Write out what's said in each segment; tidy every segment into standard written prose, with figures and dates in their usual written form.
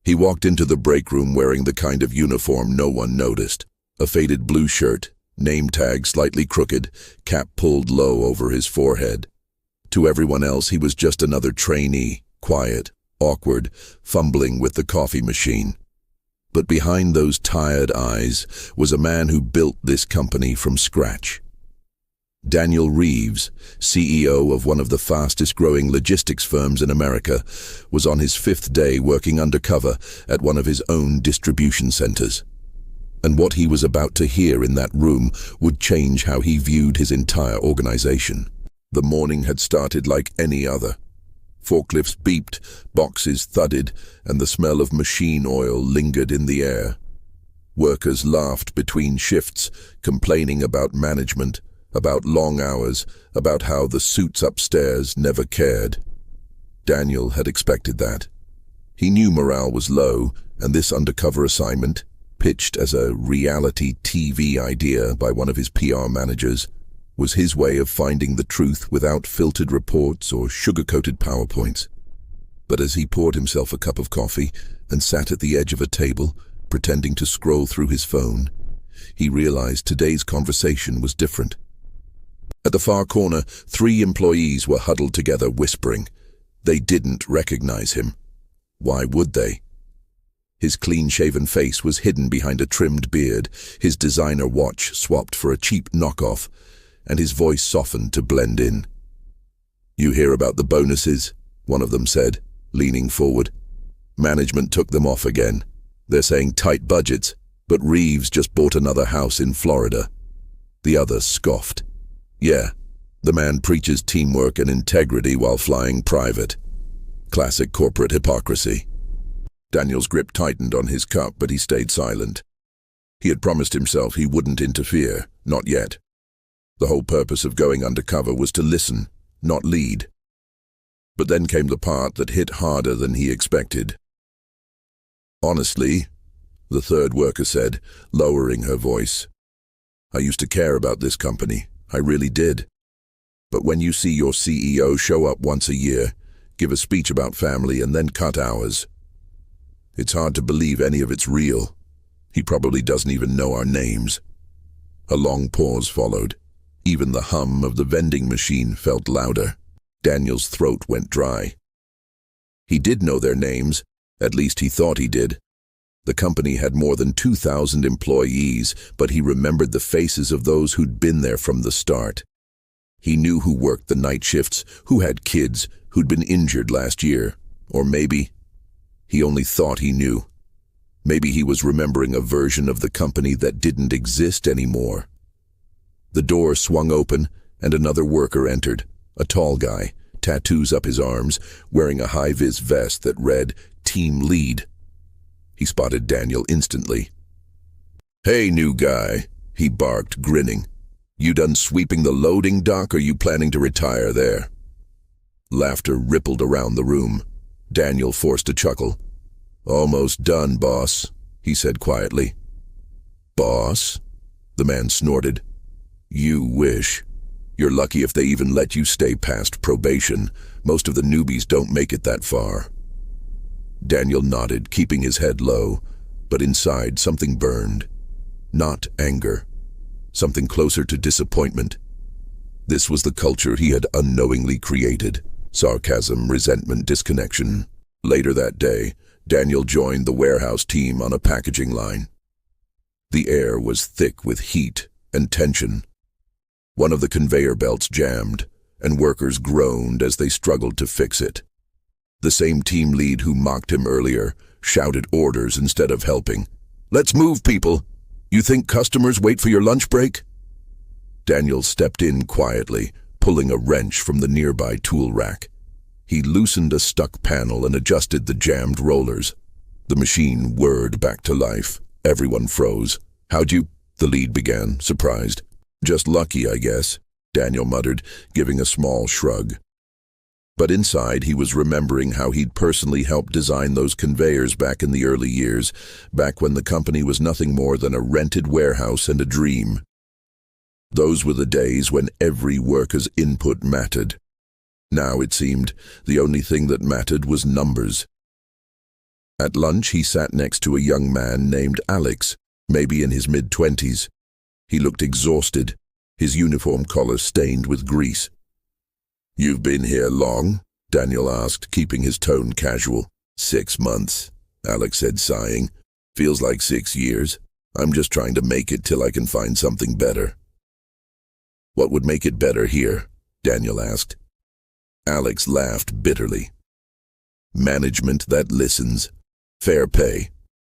He walked into the break room wearing the kind of uniform no one noticed. A faded blue shirt, name tag slightly crooked, cap pulled low over his forehead. To everyone else, he was just another trainee, quiet, awkward, fumbling with the coffee machine. But behind those tired eyes was a man who built this company from scratch. Daniel Reeves, CEO of one of the fastest-growing logistics firms in America, was on his 5th day working undercover at one of his own distribution centers. And what he was about to hear in that room would change how he viewed his entire organization. The morning had started like any other. Forklifts beeped, boxes thudded, and the smell of machine oil lingered in the air. Workers laughed between shifts, complaining about management, about long hours, about how the suits upstairs never cared. Daniel had expected that. He knew morale was low, and this undercover assignment, pitched as a reality TV idea by one of his PR managers, was his way of finding the truth without filtered reports or sugar-coated PowerPoints. But as he poured himself a cup of coffee and sat at the edge of a table, pretending to scroll through his phone, he realized today's conversation was different. At the far corner, 3 employees were huddled together whispering. They didn't recognize him. Why would they? His clean-shaven face was hidden behind a trimmed beard, his designer watch swapped for a cheap knockoff, and his voice softened to blend in. "You hear about the bonuses?" one of them said, leaning forward. "Management took them off again. They're saying tight budgets, but Reeves just bought another house in Florida." The other scoffed. "Yeah, the man preaches teamwork and integrity while flying private. Classic corporate hypocrisy." Daniel's grip tightened on his cup, but he stayed silent. He had promised himself he wouldn't interfere, not yet. The whole purpose of going undercover was to listen, not lead. But then came the part that hit harder than he expected. "Honestly," the third worker said, lowering her voice, "I used to care about this company. I really did. But when you see your CEO show up once a year, give a speech about family, and then cut hours, it's hard to believe any of it's real. He probably doesn't even know our names." A long pause followed. Even the hum of the vending machine felt louder. Daniel's throat went dry. He did know their names, at least he thought he did. The company had more than 2,000 employees, but he remembered the faces of those who'd been there from the start. He knew who worked the night shifts, who had kids, who'd been injured last year. Or maybe he only thought he knew. Maybe he was remembering a version of the company that didn't exist anymore. The door swung open, and another worker entered, a tall guy, tattoos up his arms, wearing a high-vis vest that read, "Team Lead." He spotted Daniel instantly. "Hey, new guy," he barked, grinning. "You done sweeping the loading dock, or you planning to retire there?" Laughter rippled around the room. Daniel forced a chuckle. "Almost done, boss," he said quietly. "Boss?" the man snorted. "You wish. You're lucky if they even let you stay past probation. Most of the newbies don't make it that far." Daniel nodded, keeping his head low, but inside something burned. Not anger. Something closer to disappointment. This was the culture he had unknowingly created. Sarcasm, resentment, disconnection. Later that day, Daniel joined the warehouse team on a packaging line. The air was thick with heat and tension. One of the conveyor belts jammed, and workers groaned as they struggled to fix it. The same team lead who mocked him earlier shouted orders instead of helping. "Let's move, people! You think customers wait for your lunch break?" Daniel stepped in quietly, pulling a wrench from the nearby tool rack. He loosened a stuck panel and adjusted the jammed rollers. The machine whirred back to life. Everyone froze. "How'd you—" the lead began, surprised. "Just lucky, I guess," Daniel muttered, giving a small shrug. But inside, he was remembering how he'd personally helped design those conveyors back in the early years, back when the company was nothing more than a rented warehouse and a dream. Those were the days when every worker's input mattered. Now, it seemed, the only thing that mattered was numbers. At lunch, he sat next to a young man named Alex, maybe in his mid-20s. He looked exhausted, his uniform collar stained with grease. "You've been here long?" Daniel asked, keeping his tone casual. "6 months," Alex said, sighing. "Feels like 6 years. I'm just trying to make it till I can find something better." "What would make it better here?" Daniel asked. Alex laughed bitterly. "Management that listens. Fair pay.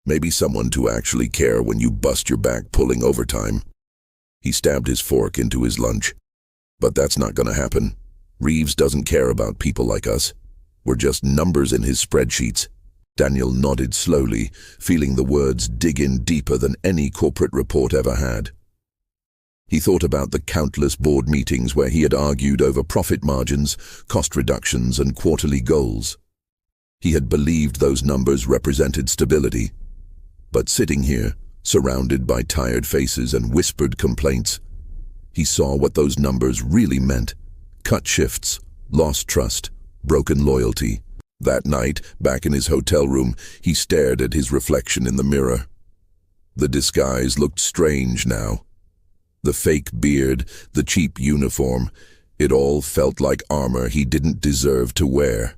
Maybe someone to actually care when you bust your back pulling overtime." He stabbed his fork into his lunch. "But that's not gonna happen. Reeves doesn't care about people like us. We're just numbers in his spreadsheets." Daniel nodded slowly, feeling the words dig in deeper than any corporate report ever had. He thought about the countless board meetings where he had argued over profit margins, cost reductions, and quarterly goals. He had believed those numbers represented stability. But sitting here, surrounded by tired faces and whispered complaints, he saw what those numbers really meant. Cut shifts, lost trust, broken loyalty. That night, back in his hotel room, he stared at his reflection in the mirror. The disguise looked strange now. The fake beard, the cheap uniform, it all felt like armor he didn't deserve to wear.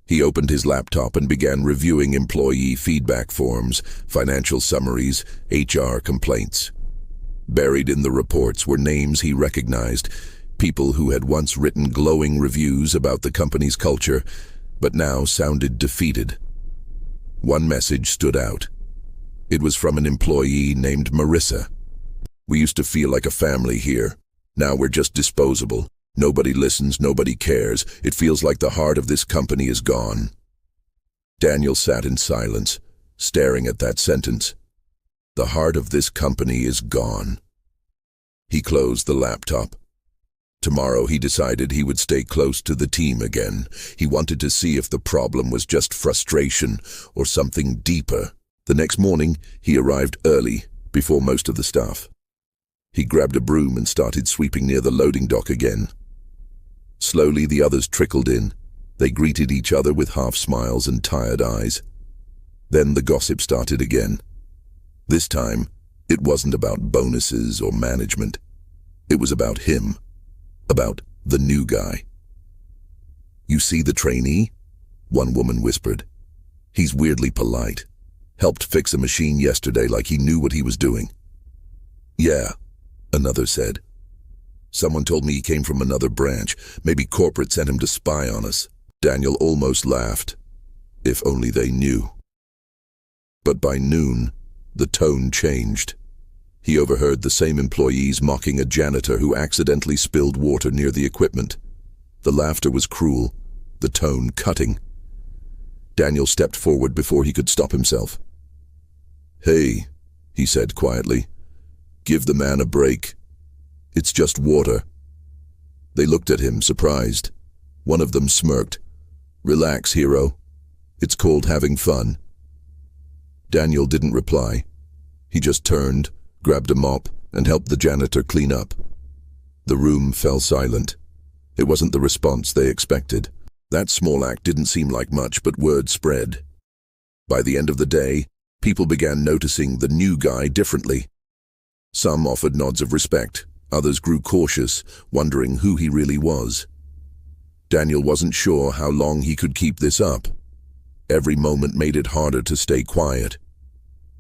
He opened his laptop and began reviewing employee feedback forms, financial summaries, HR complaints. Buried in the reports were names he recognized, people who had once written glowing reviews about the company's culture, but now sounded defeated. One message stood out. It was from an employee named Marissa. "We used to feel like a family here. Now we're just disposable. Nobody listens, nobody cares. It feels like the heart of this company is gone." Daniel sat in silence, staring at that sentence. The heart of this company is gone. He closed the laptop. Tomorrow he decided he would stay close to the team again. He wanted to see if the problem was just frustration or something deeper. The next morning, he arrived early, before most of the staff. He grabbed a broom and started sweeping near the loading dock again. Slowly the others trickled in. They greeted each other with half smiles and tired eyes. Then the gossip started again. This time, it wasn't about bonuses or management. It was about him. About the new guy. "You see the trainee?" one woman whispered. "He's weirdly polite. Helped fix a machine yesterday like he knew what he was doing." "Yeah," another said. "Someone told me he came from another branch. Maybe corporate sent him to spy on us." Daniel almost laughed. If only they knew. But by noon, the tone changed. He overheard the same employees mocking a janitor who accidentally spilled water near the equipment. The laughter was cruel, the tone cutting. Daniel stepped forward before he could stop himself. "Hey," he said quietly, "give the man a break. It's just water." They looked at him, surprised. One of them smirked. "Relax, hero. It's called having fun." Daniel didn't reply. He just turned, grabbed a mop, and helped the janitor clean up. The room fell silent. It wasn't the response they expected. That small act didn't seem like much, but word spread. By the end of the day, people began noticing the new guy differently. Some offered nods of respect. Others grew cautious, wondering who he really was. Daniel wasn't sure how long he could keep this up. Every moment made it harder to stay quiet.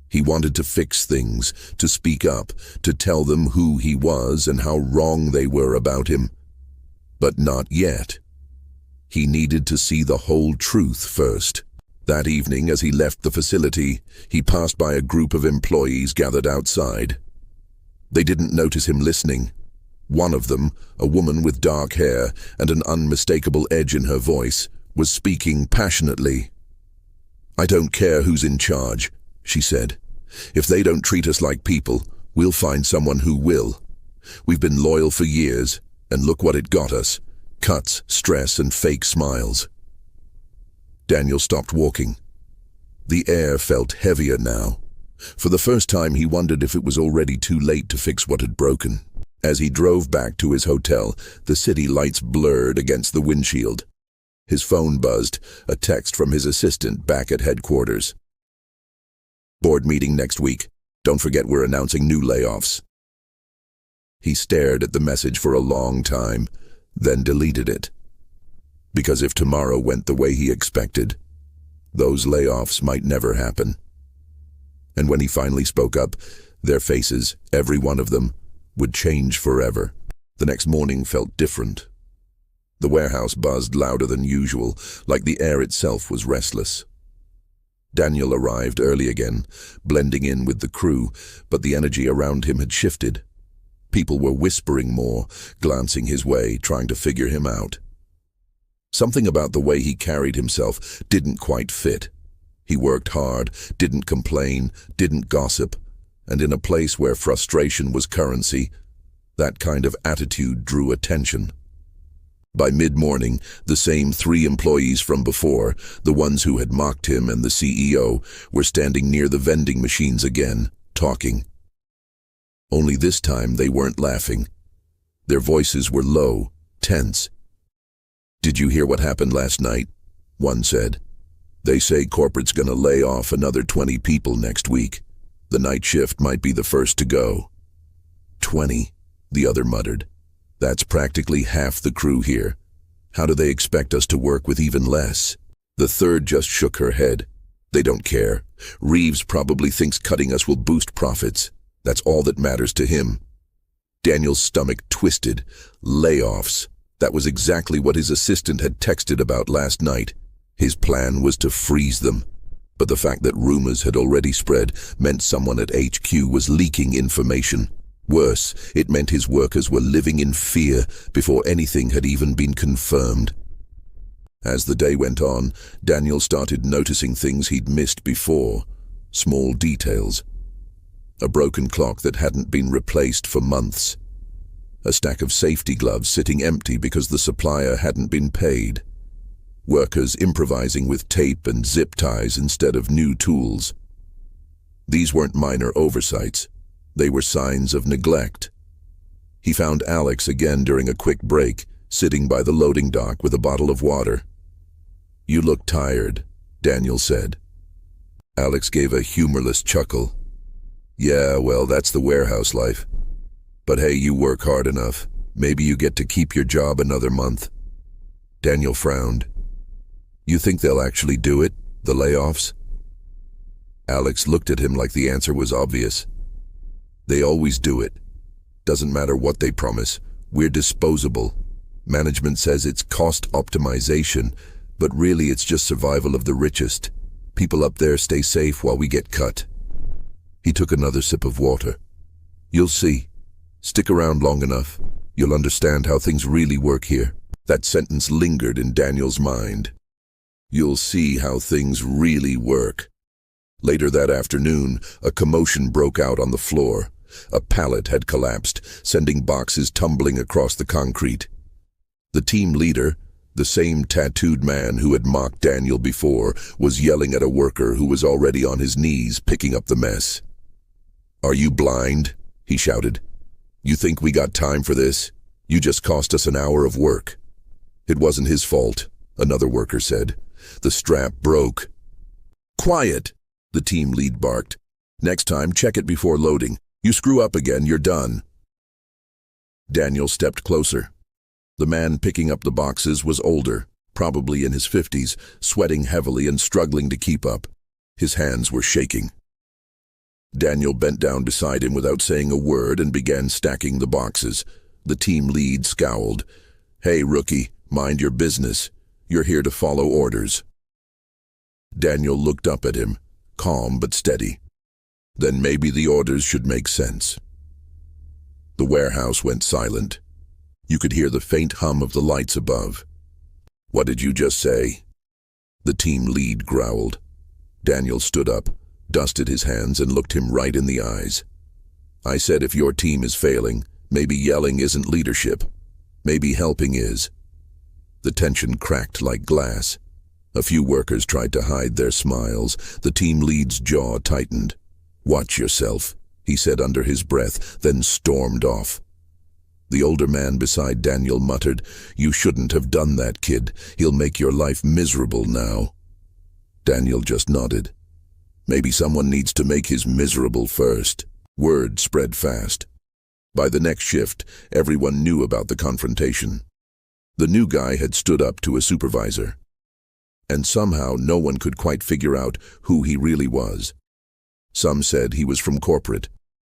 He wanted to fix things, to speak up, to tell them who he was and how wrong they were about him. But not yet. He needed to see the whole truth first. That evening, as he left the facility, he passed by a group of employees gathered outside. They didn't notice him listening. One of them, a woman with dark hair and an unmistakable edge in her voice, was speaking passionately. "I don't care who's in charge," she said. "If they don't treat us like people, we'll find someone who will. We've been loyal for years, and look what it got us. Cuts, stress, and fake smiles." Daniel stopped walking. The air felt heavier now. For the first time, he wondered if it was already too late to fix what had broken. As he drove back to his hotel, the city lights blurred against the windshield. His phone buzzed, a text from his assistant back at headquarters. Board meeting next week. Don't forget we're announcing new layoffs. He stared at the message for a long time, then deleted it. Because if tomorrow went the way he expected, those layoffs might never happen. And when he finally spoke up, their faces, every one of them, would change forever. The next morning felt different. The warehouse buzzed louder than usual, like the air itself was restless. Daniel arrived early again, blending in with the crew, but the energy around him had shifted. People were whispering more, glancing his way, trying to figure him out. Something about the way he carried himself didn't quite fit. He worked hard, didn't complain, didn't gossip, and in a place where frustration was currency, that kind of attitude drew attention. By mid-morning, the same 3 employees from before, the ones who had mocked him and the CEO, were standing near the vending machines again, talking. Only this time they weren't laughing. Their voices were low, tense. "Did you hear what happened last night?" one said. "They say corporate's gonna lay off another 20 people next week. The night shift might be the first to go." 20, the other muttered. "That's practically half the crew here. How do they expect us to work with even less?" The third just shook her head. "They don't care. Reeves probably thinks cutting us will boost profits. That's all that matters to him." Daniel's stomach twisted. Layoffs. That was exactly what his assistant had texted about last night. His plan was to freeze them. But the fact that rumors had already spread meant someone at HQ was leaking information. Worse, it meant his workers were living in fear before anything had even been confirmed. As the day went on, Daniel started noticing things he'd missed before. Small details. A broken clock that hadn't been replaced for months. A stack of safety gloves sitting empty because the supplier hadn't been paid. Workers improvising with tape and zip ties instead of new tools. These weren't minor oversights. They were signs of neglect. He found Alex again during a quick break, sitting by the loading dock with a bottle of water. "You look tired," Daniel said. Alex gave a humorless chuckle. "Yeah, well, that's the warehouse life. But hey, you work hard enough. Maybe you get to keep your job another month." Daniel frowned. "You think they'll actually do it, the layoffs?" Alex looked at him like the answer was obvious. "They always do it. Doesn't matter what they promise. We're disposable. Management says it's cost optimization, but really it's just survival of the richest. People up there stay safe while we get cut." He took another sip of water. "You'll see. Stick around long enough. You'll understand how things really work here." That sentence lingered in Daniel's mind. You'll see how things really work. Later that afternoon, a commotion broke out on the floor. A pallet had collapsed, sending boxes tumbling across the concrete. The team leader, the same tattooed man who had mocked Daniel before, was yelling at a worker who was already on his knees picking up the mess. "Are you blind?" he shouted. "You think we got time for this? You just cost us an hour of work." "It wasn't his fault," another worker said. "The strap broke." "Quiet!" the team lead barked. "Next time, check it before loading. You screw up again, you're done." Daniel stepped closer. The man picking up the boxes was older, probably in his 50s, sweating heavily and struggling to keep up. His hands were shaking. Daniel bent down beside him without saying a word and began stacking the boxes. The team lead scowled. "Hey, rookie, mind your business. You're here to follow orders." Daniel looked up at him, calm but steady. Then maybe the orders should make sense. The warehouse went silent. You could hear the faint hum of the lights above. "What did you just say?" The team lead growled. Daniel stood up, dusted his hands, and looked him right in the eyes. "I said if your team is failing, maybe yelling isn't leadership. Maybe helping is." The tension cracked like glass. A few workers tried to hide their smiles. The team lead's jaw tightened. "Watch yourself," he said under his breath, then stormed off. The older man beside Daniel muttered, "You shouldn't have done that, kid. He'll make your life miserable now." Daniel just nodded. Maybe someone needs to make his miserable first. Word spread fast. By the next shift, everyone knew about the confrontation. The new guy had stood up to a supervisor. And somehow no one could quite figure out who he really was. Some said he was from corporate.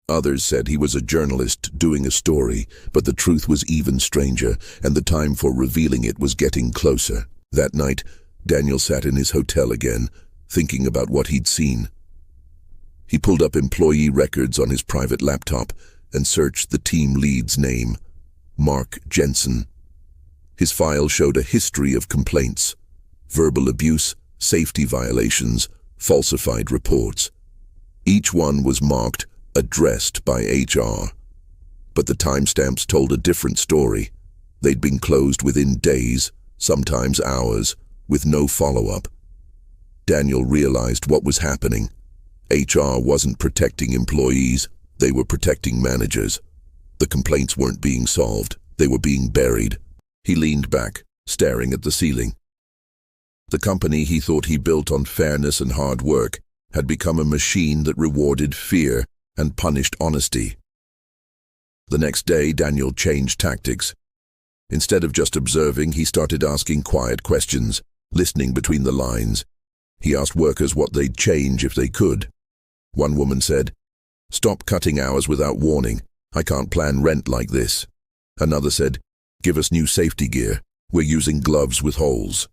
Others said he was a journalist doing a story, but the truth was even stranger, and the time for revealing it was getting closer. That night, Daniel sat in his hotel again, thinking about what he'd seen. He pulled up employee records on his private laptop and searched the team lead's name, Mark Jensen. His file showed a history of complaints, verbal abuse, safety violations, falsified reports. Each one was marked addressed by HR. But the timestamps told a different story. They'd been closed within days, sometimes hours, with no follow-up. Daniel realized what was happening. HR wasn't protecting employees, they were protecting managers. The complaints weren't being solved, they were being buried. He leaned back, staring at the ceiling. The company he thought he built on fairness and hard work had become a machine that rewarded fear and punished honesty. The next day, Daniel changed tactics. Instead of just observing, he started asking quiet questions, listening between the lines. He asked workers what they'd change if they could. One woman said, "Stop cutting hours without warning. I can't plan rent like this." Another said, "Give us new safety gear. We're using gloves with holes."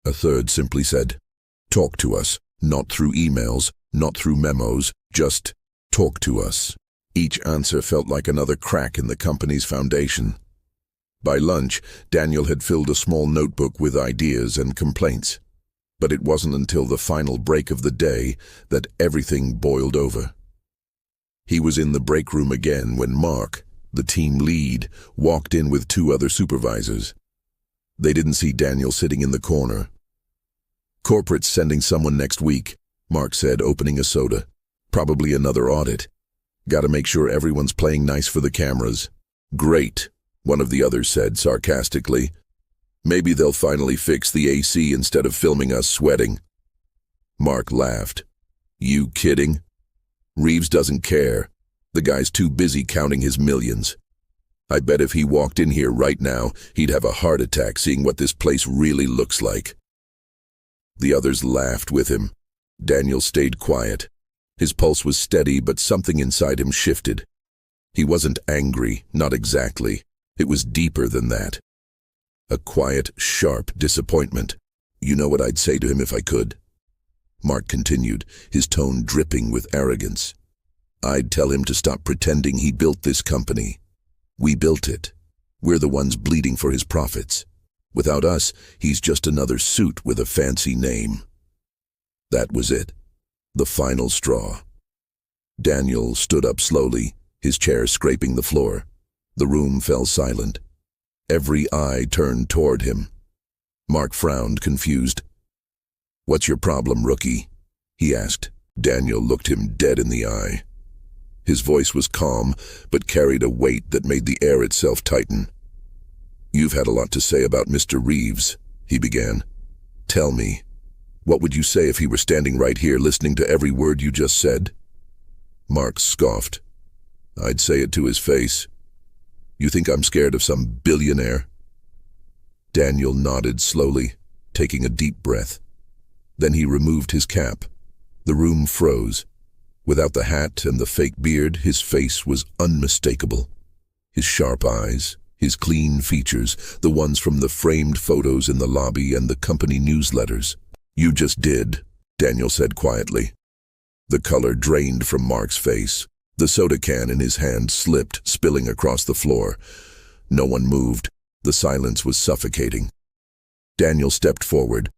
A third simply said, "Talk to us, not through emails, not through memos, just talk to us." Each answer felt like another crack in the company's foundation. By lunch, Daniel had filled a small notebook with ideas and complaints. But it wasn't until the final break of the day that everything boiled over. He was in the break room again when Mark, the team lead, walked in with two other supervisors. They didn't see Daniel sitting in the corner. "Corporate's sending someone next week," Mark said, opening a soda. "Probably another audit. Gotta make sure everyone's playing nice for the cameras." "Great," one of the others said sarcastically. "Maybe they'll finally fix the AC instead of filming us sweating." Mark laughed. "You kidding? Reeves doesn't care. The guy's too busy counting his millions. I bet if he walked in here right now, he'd have a heart attack seeing what this place really looks like." The others laughed with him. Daniel stayed quiet. His pulse was steady, but something inside him shifted. He wasn't angry, not exactly. It was deeper than that. A quiet, sharp disappointment. "You know what I'd say to him if I could?" Mark continued, his tone dripping with arrogance. "I'd tell him to stop pretending he built this company. We built it. We're the ones bleeding for his profits. Without us, he's just another suit with a fancy name." That was it. The final straw. Daniel stood up slowly, his chair scraping the floor. The room fell silent. Every eye turned toward him. Mark frowned, confused. "What's your problem, rookie?" he asked. Daniel looked him dead in the eye. His voice was calm, but carried a weight that made the air itself tighten. "You've had a lot to say about Mr. Reeves," he began. "Tell me, what would you say if he were standing right here listening to every word you just said?" Mark scoffed. "I'd say it to his face. You think I'm scared of some billionaire?" Daniel nodded slowly, taking a deep breath. Then he removed his cap. The room froze. Without the hat and the fake beard, his face was unmistakable. His sharp eyes, his clean features, the ones from the framed photos in the lobby and the company newsletters. "You just did," Daniel said quietly. The color drained from Mark's face. The soda can in his hand slipped, spilling across the floor. No one moved. The silence was suffocating. Daniel stepped forward.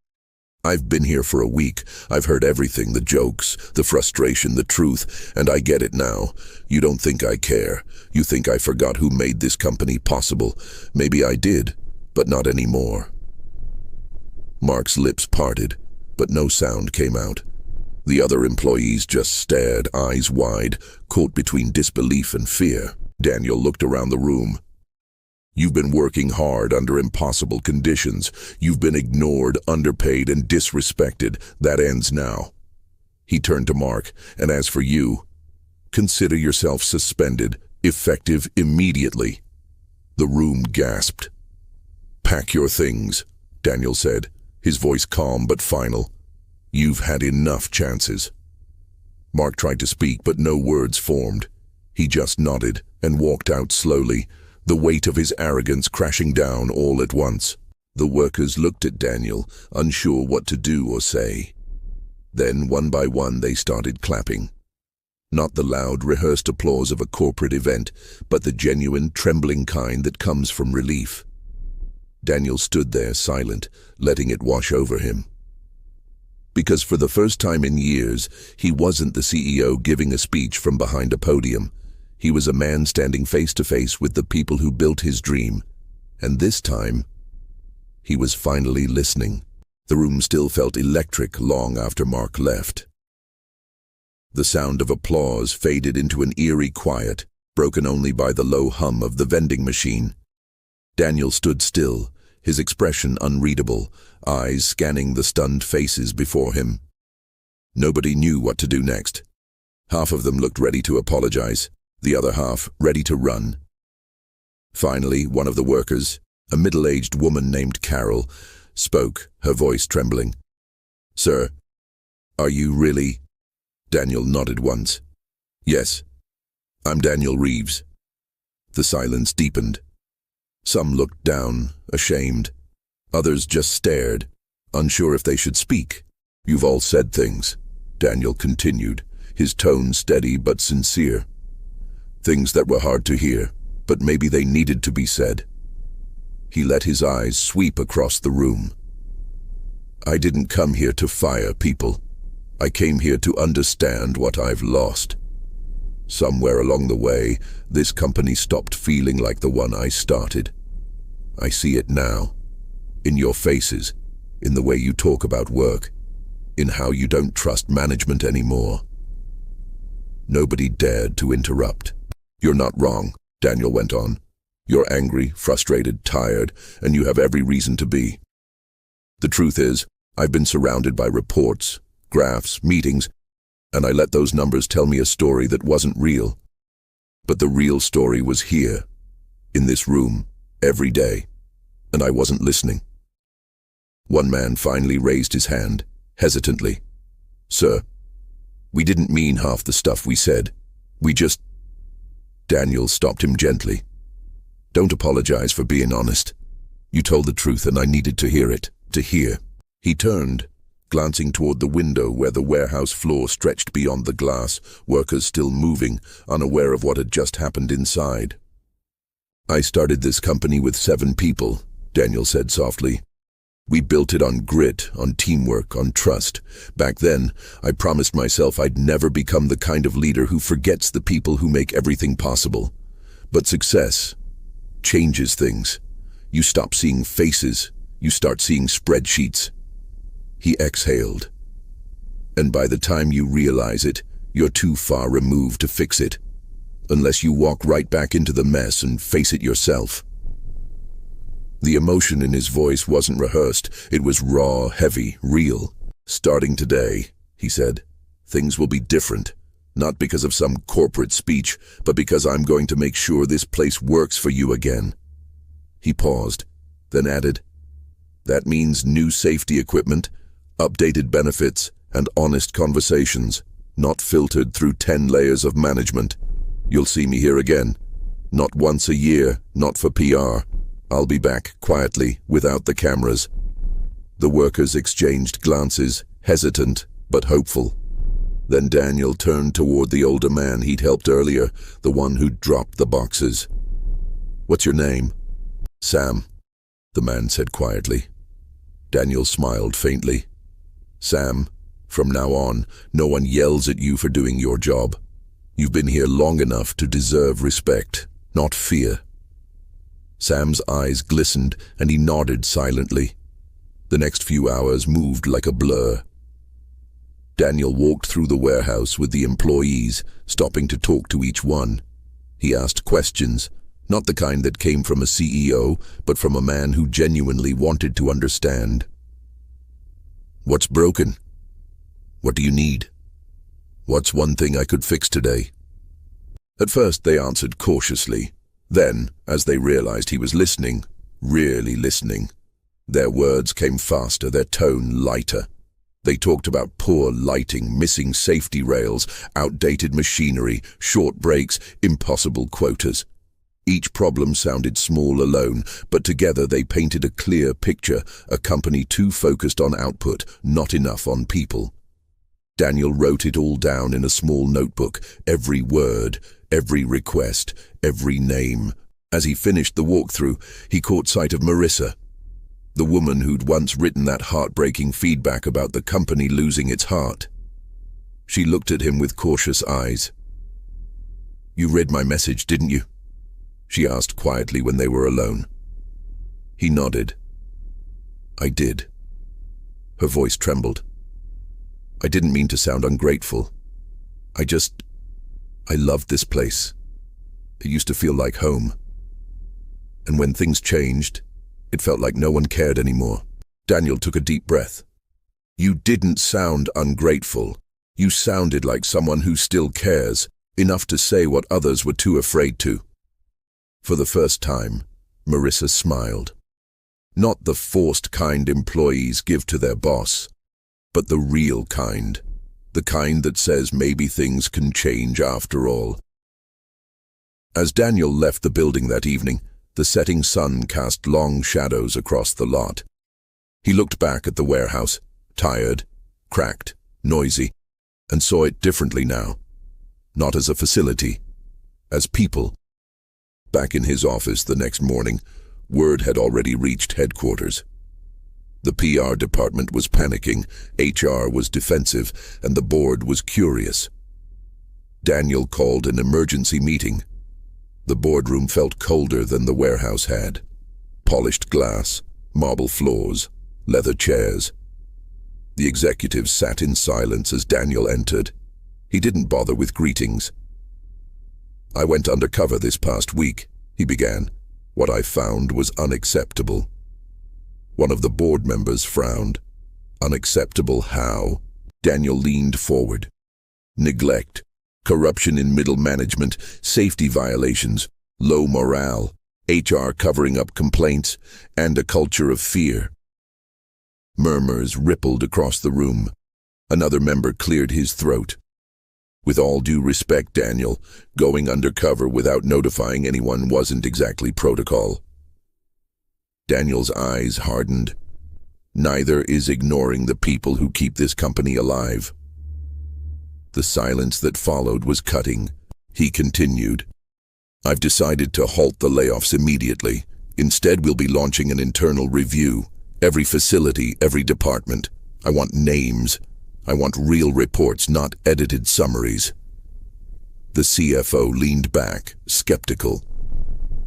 "I've been here for a week. I've heard everything, the jokes, the frustration, the truth, and I get it now. You don't think I care. You think I forgot who made this company possible. Maybe I did, but not anymore." Mark's lips parted, but no sound came out. The other employees just stared, eyes wide, caught between disbelief and fear. Daniel looked around the room. You've been working hard under impossible conditions. You've been ignored, underpaid, and disrespected. That ends now. He turned to Mark, and as for you, consider yourself suspended, effective immediately. The room gasped. Pack your things, Daniel said, his voice calm but final. You've had enough chances. Mark tried to speak, but no words formed. He just nodded and walked out slowly, the weight of his arrogance crashing down all at once. The workers looked at Daniel, unsure what to do or say. Then, one by one, they started clapping. Not the loud, rehearsed applause of a corporate event, but the genuine, trembling kind that comes from relief. Daniel stood there, silent, letting it wash over him. Because for the first time in years, he wasn't the CEO giving a speech from behind a podium. He was a man standing face to face with the people who built his dream. And this time, he was finally listening. The room still felt electric long after Mark left. The sound of applause faded into an eerie quiet, broken only by the low hum of the vending machine. Daniel stood still, his expression unreadable, eyes scanning the stunned faces before him. Nobody knew what to do next. Half of them looked ready to apologize, the other half ready to run. Finally, one of the workers, a middle-aged woman named Carol, spoke, her voice trembling. "Sir, are you really?" Daniel nodded once. "Yes, I'm Daniel Reeves." The silence deepened. Some looked down, ashamed. Others just stared, unsure if they should speak. "You've all said things," Daniel continued, his tone steady but sincere. "Things that were hard to hear, but maybe they needed to be said." He let his eyes sweep across the room. "I didn't come here to fire people. I came here to understand what I've lost. Somewhere along the way, this company stopped feeling like the one I started. I see it now. In your faces, in the way you talk about work, in how you don't trust management anymore." Nobody dared to interrupt. "You're not wrong," Daniel went on. "You're angry, frustrated, tired, and you have every reason to be. The truth is, I've been surrounded by reports, graphs, meetings, and I let those numbers tell me a story that wasn't real. But the real story was here, in this room, every day, and I wasn't listening." One man finally raised his hand, hesitantly. "Sir, we didn't mean half the stuff we said. We just—" Daniel stopped him gently. "Don't apologize for being honest. You told the truth and I needed to hear it, to hear." He turned, glancing toward the window where the warehouse floor stretched beyond the glass, workers still moving, unaware of what had just happened inside. "I started this company with 7 people," Daniel said softly. "We built it on grit, on teamwork, on trust. Back then, I promised myself I'd never become the kind of leader who forgets the people who make everything possible. But success changes things. You stop seeing faces, you start seeing spreadsheets." He exhaled. "And by the time you realize it, you're too far removed to fix it, unless you walk right back into the mess and face it yourself." The emotion in his voice wasn't rehearsed. It was raw, heavy, real. "Starting today," he said, "things will be different. Not because of some corporate speech, but because I'm going to make sure this place works for you again." He paused, then added, "That means new safety equipment, updated benefits, and honest conversations, not filtered through 10 layers of management. You'll see me here again. Not once a year, not for PR. I'll be back quietly, without the cameras." The workers exchanged glances, hesitant but hopeful. Then Daniel turned toward the older man he'd helped earlier, the one who'd dropped the boxes. "What's your name?" "Sam," the man said quietly. Daniel smiled faintly. "Sam, from now on, no one yells at you for doing your job. You've been here long enough to deserve respect, not fear." Sam's eyes glistened, and he nodded silently. The next few hours moved like a blur. Daniel walked through the warehouse with the employees, stopping to talk to each one. He asked questions, not the kind that came from a CEO, but from a man who genuinely wanted to understand. What's broken? What do you need? What's one thing I could fix today? At first they answered cautiously. Then, as they realized he was listening, really listening, their words came faster, their tone lighter. They talked about poor lighting, missing safety rails, outdated machinery, short breaks, impossible quotas. Each problem sounded small alone, but together they painted a clear picture, a company too focused on output, not enough on people. Daniel wrote it all down in a small notebook, every word, every request, every name. As he finished the walkthrough, he caught sight of Marissa, the woman who'd once written that heartbreaking feedback about the company losing its heart. She looked at him with cautious eyes. "You read my message, didn't you?" she asked quietly when they were alone. He nodded. "I did." Her voice trembled. "I didn't mean to sound ungrateful. I loved this place. It used to feel like home. And when things changed, it felt like no one cared anymore." Daniel took a deep breath. "You didn't sound ungrateful. You sounded like someone who still cares, enough to say what others were too afraid to." For the first time, Marissa smiled. Not the forced kind employees give to their boss, but the real kind. The kind that says maybe things can change after all. As Daniel left the building that evening, the setting sun cast long shadows across the lot. He looked back at the warehouse, tired, cracked, noisy, and saw it differently now. Not as a facility, as people. Back in his office the next morning, word had already reached headquarters. The PR department was panicking, HR was defensive, and the board was curious. Daniel called an emergency meeting. The boardroom felt colder than the warehouse had. Polished glass, marble floors, leather chairs. The executives sat in silence as Daniel entered. He didn't bother with greetings. "I went undercover this past week," he began. "What I found was unacceptable." One of the board members frowned. "Unacceptable how?" Daniel leaned forward. "Neglect. Corruption in middle management, safety violations, low morale, HR covering up complaints, and a culture of fear." Murmurs rippled across the room. Another member cleared his throat. "With all due respect, Daniel, going undercover without notifying anyone wasn't exactly protocol." Daniel's eyes hardened. Neither is ignoring the people who keep this company alive. The silence that followed was cutting. He continued, "I've decided to halt the layoffs immediately. Instead, we'll be launching an internal review. Every facility, every department. I want names. I want real reports, not edited summaries." The CFO leaned back, skeptical.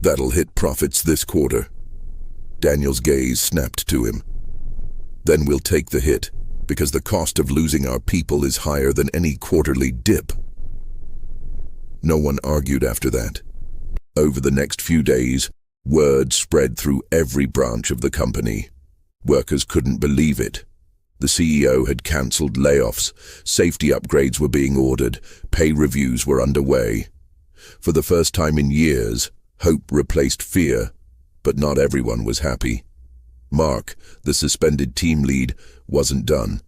"That'll hit profits this quarter." Daniel's gaze snapped to him. "Then we'll take the hit, because the cost of losing our people is higher than any quarterly dip." No one argued after that. Over the next few days, word spread through every branch of the company. Workers couldn't believe it. The CEO had cancelled layoffs, safety upgrades were being ordered, pay reviews were underway. For the first time in years, hope replaced fear, but not everyone was happy. Mark, the suspended team lead, wasn't done.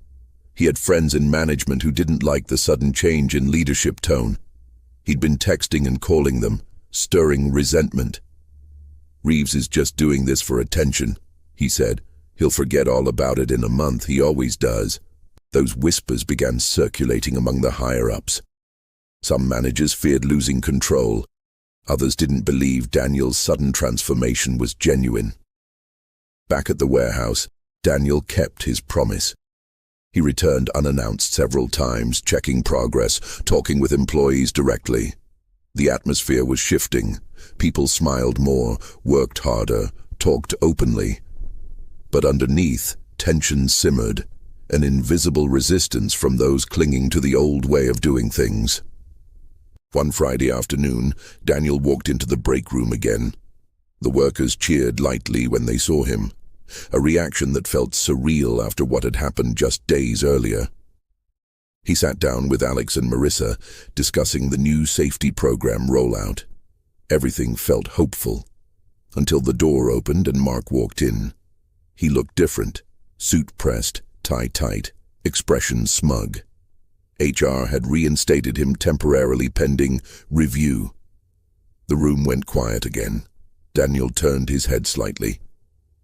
He had friends in management who didn't like the sudden change in leadership tone. He'd been texting and calling them, stirring resentment. "Reeves is just doing this for attention," he said. "He'll forget all about it in a month, he always does." Those whispers began circulating among the higher-ups. Some managers feared losing control. Others didn't believe Daniel's sudden transformation was genuine. Back at the warehouse, Daniel kept his promise. He returned unannounced several times, checking progress, talking with employees directly. The atmosphere was shifting. People smiled more, worked harder, talked openly. But underneath, tension simmered, an invisible resistance from those clinging to the old way of doing things. One Friday afternoon, Daniel walked into the break room again. The workers cheered lightly when they saw him, a reaction that felt surreal after what had happened just days earlier. He sat down with Alex and Marissa, discussing the new safety program rollout. Everything felt hopeful, until the door opened and Mark walked in. He looked different, suit pressed, tie tight, expression smug. HR had reinstated him temporarily pending review. The room went quiet again. Daniel turned his head slightly.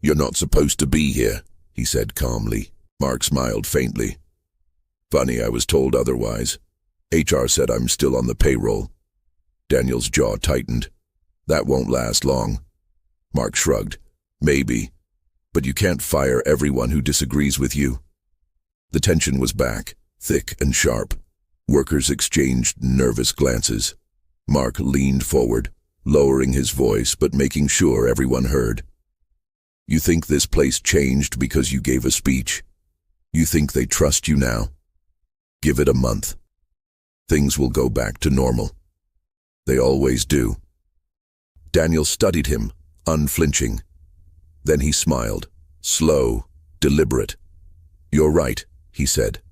"You're not supposed to be here," he said calmly. Mark smiled faintly. "Funny, I was told otherwise. HR said I'm still on the payroll." Daniel's jaw tightened. "That won't last long." Mark shrugged. "Maybe, but you can't fire everyone who disagrees with you." The tension was back, thick and sharp. Workers exchanged nervous glances. Mark leaned forward, lowering his voice but making sure everyone heard. "You think this place changed because you gave a speech? You think they trust you now? Give it a month. Things will go back to normal. They always do." Daniel studied him, unflinching. Then he smiled, slow, deliberate. "You're right," he said.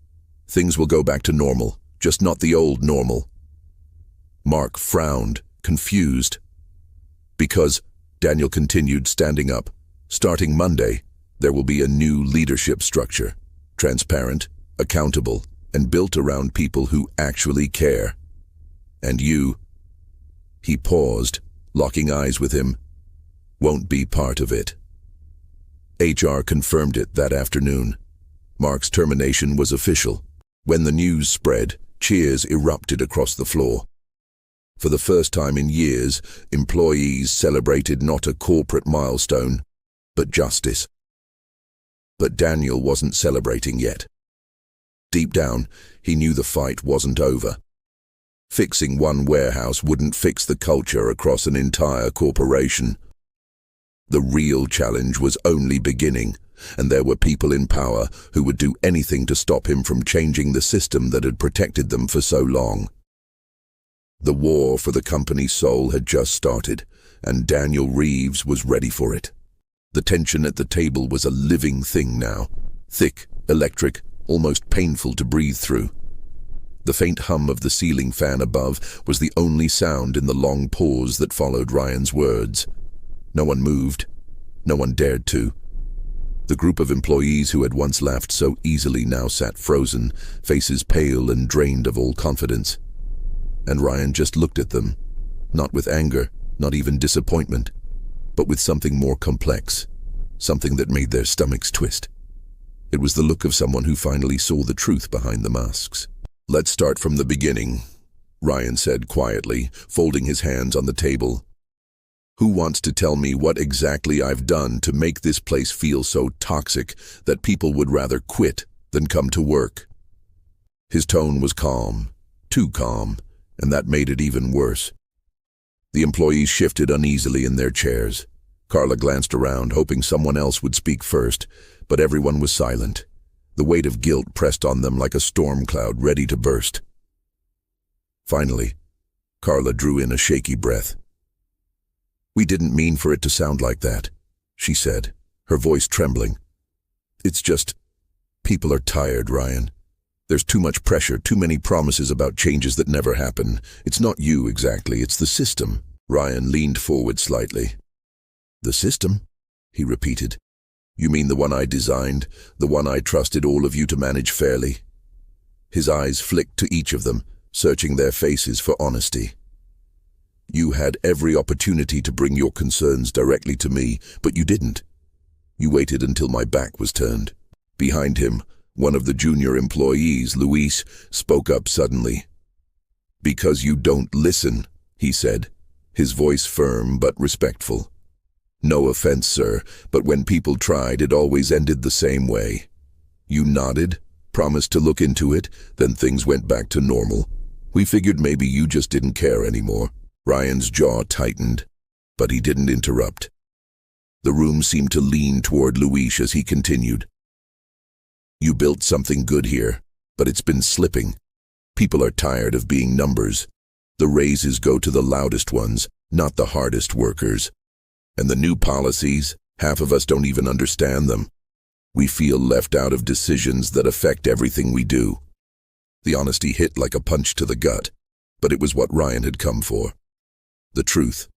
"Things will go back to normal, just not the old normal." Mark frowned, confused. "Because," Daniel continued, standing up, "starting Monday, there will be a new leadership structure, transparent, accountable, and built around people who actually care. And you," he paused, locking eyes with him, "won't be part of it." HR confirmed it that afternoon. Mark's termination was official. When the news spread, cheers erupted across the floor. For the first time in years, employees celebrated not a corporate milestone, but justice. But Daniel wasn't celebrating yet. Deep down, he knew the fight wasn't over. Fixing one warehouse wouldn't fix the culture across an entire corporation. The real challenge was only beginning, and there were people in power who would do anything to stop him from changing the system that had protected them for so long. The war for the company's soul had just started, and Daniel Reeves was ready for it. The tension at the table was a living thing now, thick, electric, almost painful to breathe through. The faint hum of the ceiling fan above was the only sound in the long pause that followed Ryan's words. No one moved. No one dared to. The group of employees who had once laughed so easily now sat frozen, faces pale and drained of all confidence. And Ryan just looked at them, not with anger, not even disappointment, but with something more complex, something that made their stomachs twist. It was the look of someone who finally saw the truth behind the masks. "Let's start from the beginning," Ryan said quietly, folding his hands on the table. "Who wants to tell me what exactly I've done to make this place feel so toxic that people would rather quit than come to work?" His tone was calm, too calm, and that made it even worse. The employees shifted uneasily in their chairs. Carla glanced around, hoping someone else would speak first, but everyone was silent. The weight of guilt pressed on them like a storm cloud ready to burst. Finally, Carla drew in a shaky breath. "We didn't mean for it to sound like that," she said, her voice trembling. "It's just, people are tired, Ryan. There's too much pressure, too many promises about changes that never happen. It's not you exactly, it's the system." Ryan leaned forward slightly. "The system?" he repeated. "You mean the one I designed, the one I trusted all of you to manage fairly?" His eyes flicked to each of them, searching their faces for honesty. "You had every opportunity to bring your concerns directly to me, but you didn't. You waited until my back was turned." Behind him, one of the junior employees, Luis, spoke up suddenly. "Because you don't listen," he said, his voice firm but respectful. "No offense, sir, but when people tried, it always ended the same way. You nodded, promised to look into it, then things went back to normal. We figured maybe you just didn't care anymore." Ryan's jaw tightened, but he didn't interrupt. The room seemed to lean toward Luis as he continued. "You built something good here, but it's been slipping. People are tired of being numbers. The raises go to the loudest ones, not the hardest workers. And the new policies, half of us don't even understand them. We feel left out of decisions that affect everything we do. The honesty hit like a punch to the gut, but it was what Ryan had come for. The truth.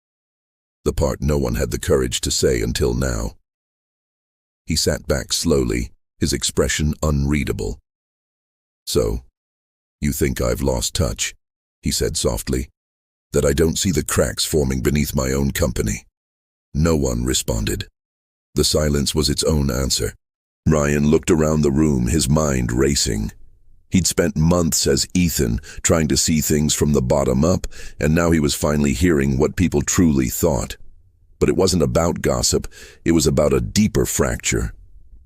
The part no one had the courage to say until now. He sat back slowly, his expression unreadable. "So, you think I've lost touch?" he said softly. "That I don't see the cracks forming beneath my own company?" No one responded. The silence was its own answer. Ryan looked around the room, his mind racing. He'd spent months as Ethan, trying to see things from the bottom up, and now he was finally hearing what people truly thought. But it wasn't about gossip, it was about a deeper fracture.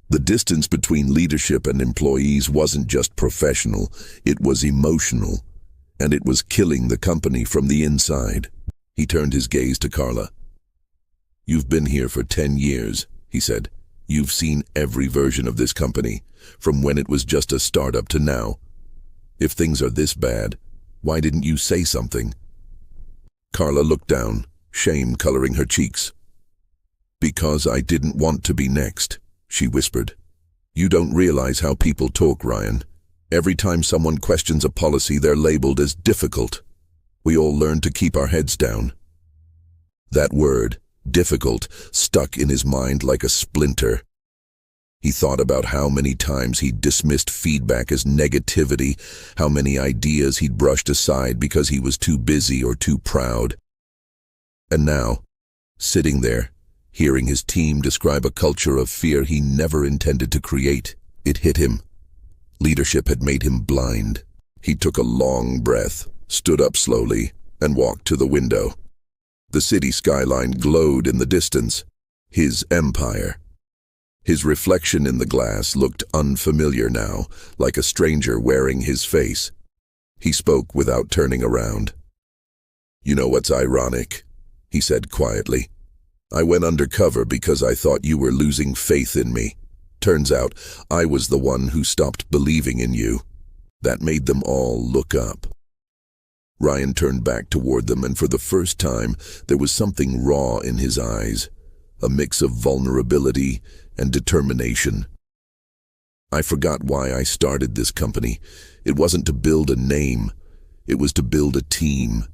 The distance between leadership and employees wasn't just professional, it was emotional, and it was killing the company from the inside. He turned his gaze to Carla. "You've been here for 10 years, he said. "You've seen every version of this company, from when it was just a startup to now. If things are this bad, why didn't you say something?" Carla looked down, shame coloring her cheeks. "Because I didn't want to be next," she whispered. "You don't realize how people talk, Ryan. Every time someone questions a policy, they're labeled as difficult. We all learn to keep our heads down." That word, difficult, stuck in his mind like a splinter. He thought about how many times he'd dismissed feedback as negativity, how many ideas he'd brushed aside because he was too busy or too proud. And now, sitting there, hearing his team describe a culture of fear he never intended to create, it hit him. Leadership had made him blind. He took a long breath, stood up slowly, and walked to the window. The city skyline glowed in the distance. His empire. His reflection in the glass looked unfamiliar now, like a stranger wearing his face. He spoke without turning around. "You know what's ironic?" he said quietly. "I went undercover because I thought you were losing faith in me. Turns out I was the one who stopped believing in you." That made them all look up. Ryan turned back toward them, and for the first time there was something raw in his eyes, a mix of vulnerability and determination. "I forgot why I started this company. It wasn't to build a name, it was to build a team.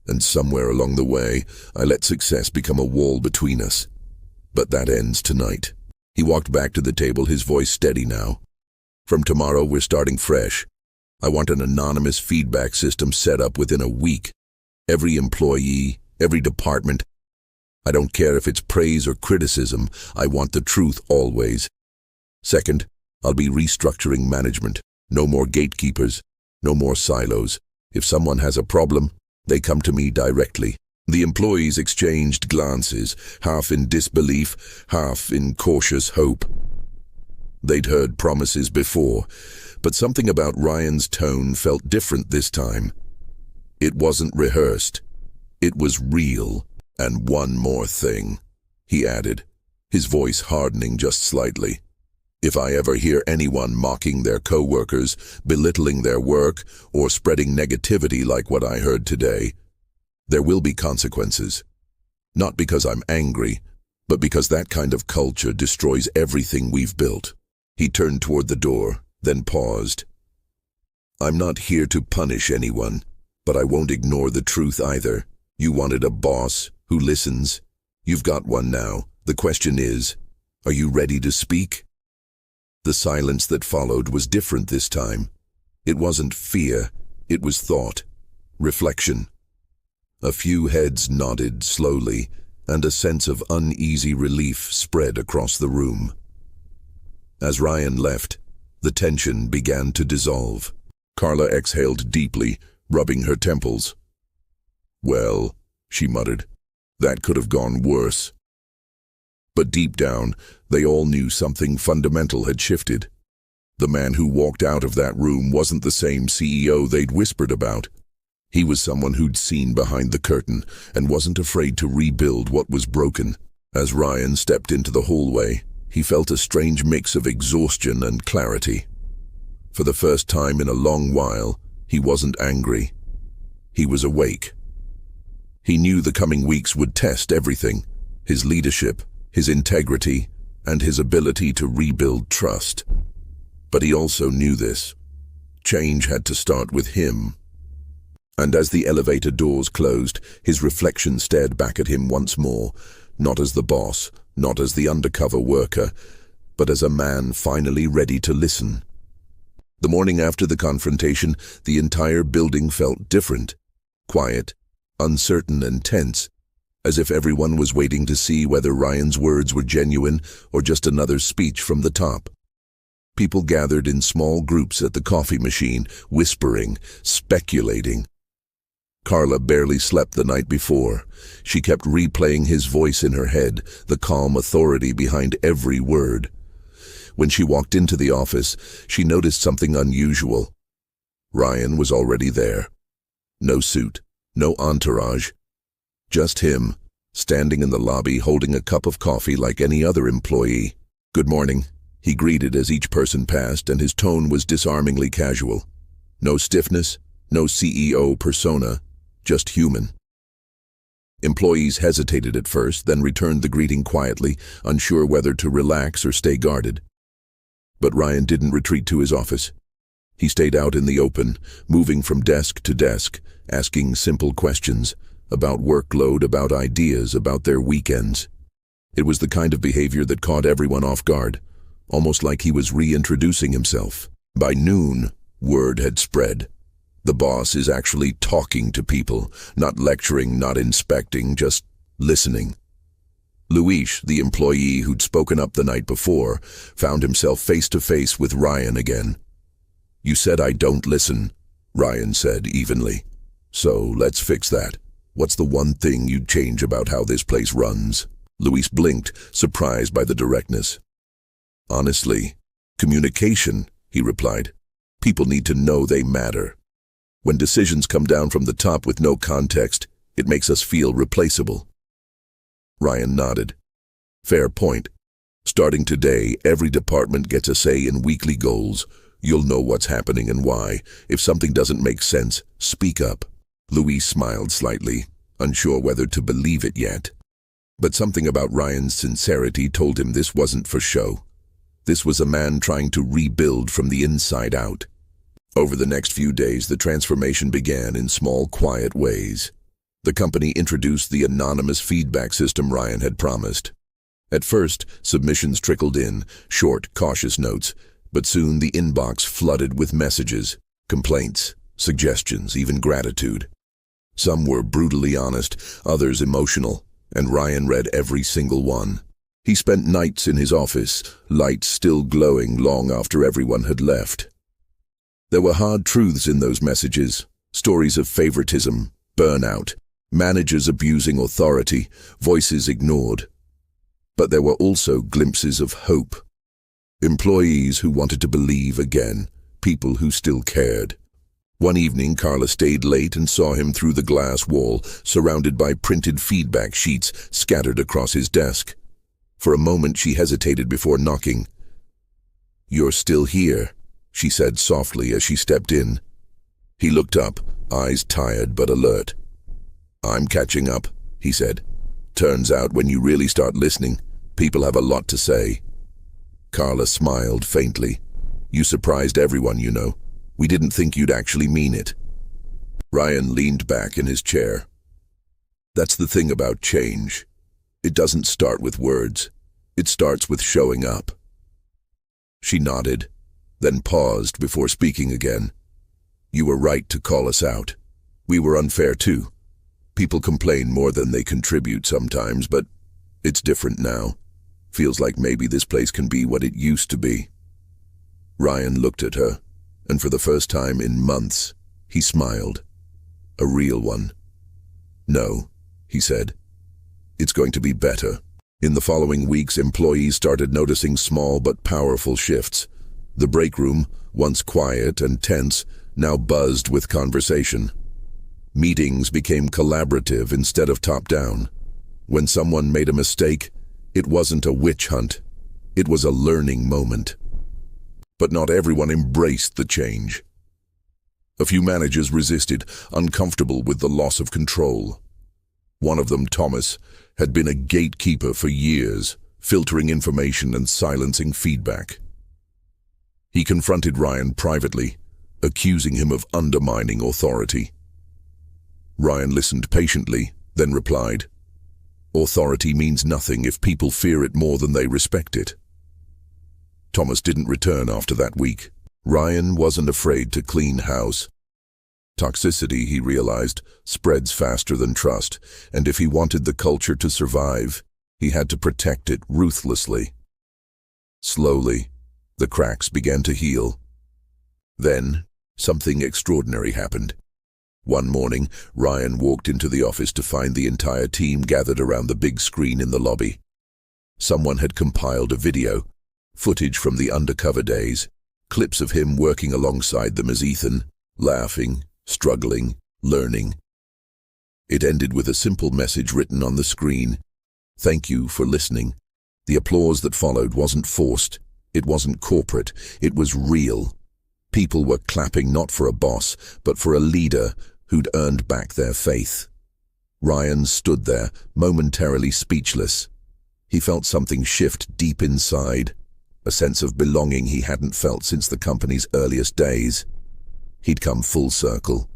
And somewhere along the way, I let success become a wall between us. But that ends tonight." He walked back to the table, his voice steady now. "From tomorrow, we're starting fresh. I want an anonymous feedback system set up within a week. Every employee, every department. I don't care if it's praise or criticism, I want the truth always. Second, I'll be restructuring management. No more gatekeepers, no more silos. If someone has a problem, they come to me directly." The employees exchanged glances, half in disbelief, half in cautious hope. They'd heard promises before, but something about Ryan's tone felt different this time. It wasn't rehearsed. It was real. "And one more thing," he added, his voice hardening just slightly. "If I ever hear anyone mocking their co-workers, belittling their work, or spreading negativity like what I heard today, there will be consequences. Not because I'm angry, but because that kind of culture destroys everything we've built." He turned toward the door, then paused. "I'm not here to punish anyone, but I won't ignore the truth either. You wanted a boss who listens. You've got one now. The question is, are you ready to speak?" The silence that followed was different this time. It wasn't fear, it was thought, reflection. A few heads nodded slowly, and a sense of uneasy relief spread across the room. As Ryan left, the tension began to dissolve. Carla exhaled deeply, rubbing her temples. "Well," she muttered, "that could have gone worse." But deep down, they all knew something fundamental had shifted. The man who walked out of that room wasn't the same CEO they'd whispered about. He was someone who'd seen behind the curtain and wasn't afraid to rebuild what was broken. As Ryan stepped into the hallway, he felt a strange mix of exhaustion and clarity. For the first time in a long while, he wasn't angry. He was awake. He knew the coming weeks would test everything: his leadership, his integrity, and his ability to rebuild trust. But he also knew this. Change had to start with him. And as the elevator doors closed, his reflection stared back at him once more, not as the boss, not as the undercover worker, but as a man finally ready to listen. The morning after the confrontation, the entire building felt different. Quiet, uncertain and tense, as if everyone was waiting to see whether Ryan's words were genuine or just another speech from the top. People gathered in small groups at the coffee machine, whispering, speculating. Carla barely slept the night before. She kept replaying his voice in her head, the calm authority behind every word. When she walked into the office, she noticed something unusual. Ryan was already there. No suit, no entourage. Just him, standing in the lobby holding a cup of coffee like any other employee. "Good morning," he greeted as each person passed, and his tone was disarmingly casual. No stiffness, no CEO persona, just human. Employees hesitated at first, then returned the greeting quietly, unsure whether to relax or stay guarded. But Ryan didn't retreat to his office. He stayed out in the open, moving from desk to desk, asking simple questions about workload, about ideas, about their weekends. It was the kind of behavior that caught everyone off guard, almost like he was reintroducing himself. By noon, word had spread. The boss is actually talking to people, not lecturing, not inspecting, just listening. Luis, the employee who'd spoken up the night before, found himself face to face with Ryan again. "You said I don't listen," Ryan said evenly. "So let's fix that. What's the one thing you'd change about how this place runs?" Luis blinked, surprised by the directness. "Honestly, communication," he replied. "People need to know they matter. When decisions come down from the top with no context, it makes us feel replaceable." Ryan nodded. "Fair point. Starting today, every department gets a say in weekly goals. You'll know what's happening and why. If something doesn't make sense, speak up." Luis smiled slightly, unsure whether to believe it yet. But something about Ryan's sincerity told him this wasn't for show. This was a man trying to rebuild from the inside out. Over the next few days, the transformation began in small, quiet ways. The company introduced the anonymous feedback system Ryan had promised. At first, submissions trickled in, short, cautious notes, but soon the inbox flooded with messages, complaints, suggestions, even gratitude. Some were brutally honest, others emotional, and Ryan read every single one. He spent nights in his office, lights still glowing long after everyone had left. There were hard truths in those messages, stories of favoritism, burnout, managers abusing authority, voices ignored. But there were also glimpses of hope. Employees who wanted to believe again, people who still cared. One evening, Carla stayed late and saw him through the glass wall, surrounded by printed feedback sheets scattered across his desk. For a moment, she hesitated before knocking. "You're still here," she said softly as she stepped in. He looked up, eyes tired but alert. "I'm catching up," he said. "Turns out when you really start listening, people have a lot to say." Carla smiled faintly. "You surprised everyone, you know. We didn't think you'd actually mean it." Ryan leaned back in his chair. "That's the thing about change. It doesn't start with words. It starts with showing up." She nodded, then paused before speaking again. "You were right to call us out. We were unfair too. People complain more than they contribute sometimes, but it's different now. Feels like maybe this place can be what it used to be." Ryan looked at her, and for the first time in months, he smiled. A real one. "No," he said. "It's going to be better." In the following weeks, employees started noticing small but powerful shifts. The break room, once quiet and tense, now buzzed with conversation. Meetings became collaborative instead of top-down. When someone made a mistake, it wasn't a witch hunt. It was a learning moment. But not everyone embraced the change. A few managers resisted, uncomfortable with the loss of control. One of them, Thomas, had been a gatekeeper for years, filtering information and silencing feedback. He confronted Ryan privately, accusing him of undermining authority. Ryan listened patiently, then replied, "Authority means nothing if people fear it more than they respect it." Thomas didn't return after that week. Ryan wasn't afraid to clean house. Toxicity, he realized, spreads faster than trust, and if he wanted the culture to survive, he had to protect it ruthlessly. Slowly, the cracks began to heal. Then, something extraordinary happened. One morning, Ryan walked into the office to find the entire team gathered around the big screen in the lobby. Someone had compiled a video, footage from the undercover days, clips of him working alongside them as Ethan, laughing, struggling, learning. It ended with a simple message written on the screen. "Thank you for listening." The applause that followed wasn't forced. It wasn't corporate. It was real. People were clapping not for a boss, but for a leader who'd earned back their faith. Ryan stood there, momentarily speechless. He felt something shift deep inside, a sense of belonging he hadn't felt since the company's earliest days. He'd come full circle.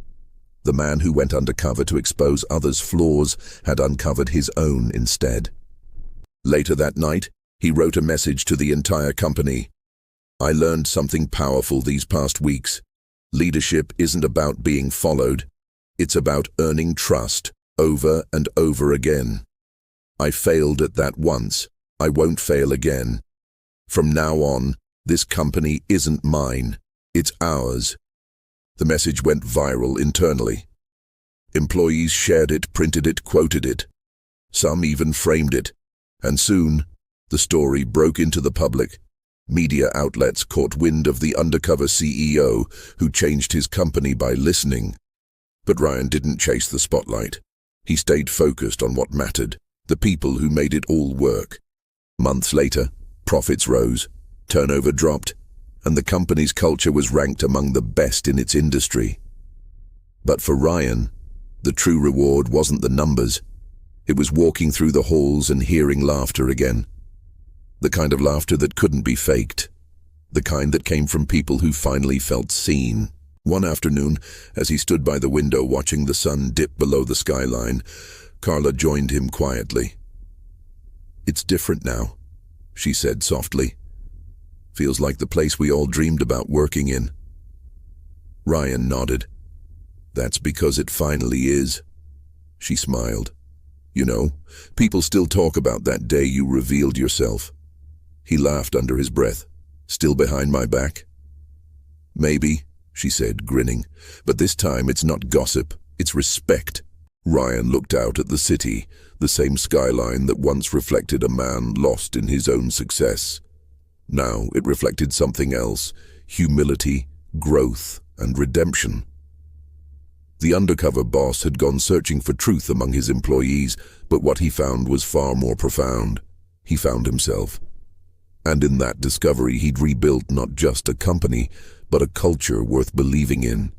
The man who went undercover to expose others' flaws had uncovered his own instead. Later that night, he wrote a message to the entire company. "I learned something powerful these past weeks. Leadership isn't about being followed. It's about earning trust over and over again. I failed at that once. I won't fail again. From now on, this company isn't mine. It's ours." The message went viral internally. Employees shared it, printed it, quoted it. Some even framed it. And soon, the story broke into the public. Media outlets caught wind of the undercover CEO who changed his company by listening. But Ryan didn't chase the spotlight. He stayed focused on what mattered, the people who made it all work. Months later, profits rose, turnover dropped, and the company's culture was ranked among the best in its industry. But for Ryan, the true reward wasn't the numbers. It was walking through the halls and hearing laughter again. The kind of laughter that couldn't be faked. The kind that came from people who finally felt seen. One afternoon, as he stood by the window watching the sun dip below the skyline, Carla joined him quietly. "It's different now," she said softly. "Feels like the place we all dreamed about working in." Ryan nodded. "That's because it finally is." She smiled. "You know, people still talk about that day you revealed yourself." He laughed under his breath. "Still behind my back?" "Maybe," she said, grinning. "But this time it's not gossip, it's respect." Ryan looked out at the city, the same skyline that once reflected a man lost in his own success. Now it reflected something else: humility, growth, and redemption. The undercover boss had gone searching for truth among his employees, but what he found was far more profound. He found himself. And in that discovery, he'd rebuilt not just a company, but a culture worth believing in.